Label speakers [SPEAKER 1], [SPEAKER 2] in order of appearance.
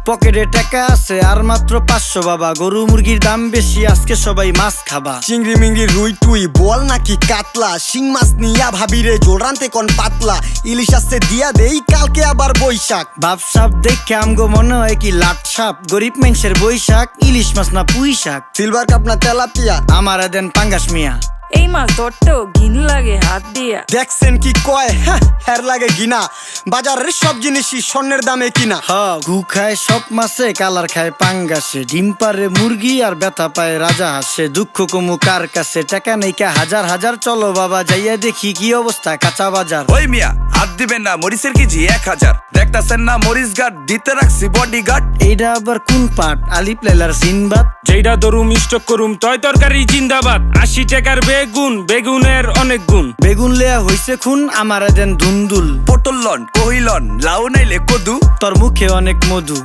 [SPEAKER 1] পকেটে টাকা আছে আর মাত্র 500 বাবা। গরু মুরগির দাম বেশি, আজকে সবাই মাছ খাবা।
[SPEAKER 2] চিংড়ি মিংড়ি রুই টুই বল নাকি কাতলা, শিং মাছ নিয়া ভাবিরে জোল রানতে কোন পাতলা। ইলিশ আসছে দিয়া দেই কালকে আবার বৈশাখ।
[SPEAKER 1] বাপ সাপ দেখে আমগো মনে হয় কি লাট সাপ। গরিব মানুষের বৈশাখ, ইলিশ মাছ না পুঁই শাক।
[SPEAKER 2] সিলভার কাপ না তেলাপিয়া,
[SPEAKER 1] আমারে দেন পাঙ্গাস মিয়া।
[SPEAKER 3] এই মাছ ধরতেও ঘিন লাগে হাত দিয়া।
[SPEAKER 2] দেখছেন কি কয় হের লাগে গিনা। বাজারের সব জিনিসই স্বর্ণের দামে কিনা।
[SPEAKER 1] হ ঘু খায় সব মাছে, কালার খায় পাঙ্গাসে। ডিম পারে মুরগি আর ব্যথা পায় রাজা হাসে। দুঃখ কমু কার কাছে, টাকা নেই কা হাজার হাজার। চলো বাবা যাইয়া দেখি কি অবস্থা কাঁচা বাজার।
[SPEAKER 4] ওই মিয়া হাত দিবেন না, মরিচের কেজি 1000। দেখতাছেন না মরিচ গার্ড দিতে রাখছি বডি গার্ড।
[SPEAKER 1] এইটা আবার কোন পাট? আলিপ লাইলার সিনবাদ।
[SPEAKER 5] যেইটা ধরুম স্টক করুম তয় তরকারি জিন্দাবাদ। 80 টাকার বেগুন, বেগুনের অনেক গুণ।
[SPEAKER 1] বেগুন লেয়া হইছে খুন, আমারে দেন ধুন্দুল।
[SPEAKER 4] পটল লন, কহিলন, লাউ নাইলে কদু।
[SPEAKER 1] তোর মুখে অনেক মধু।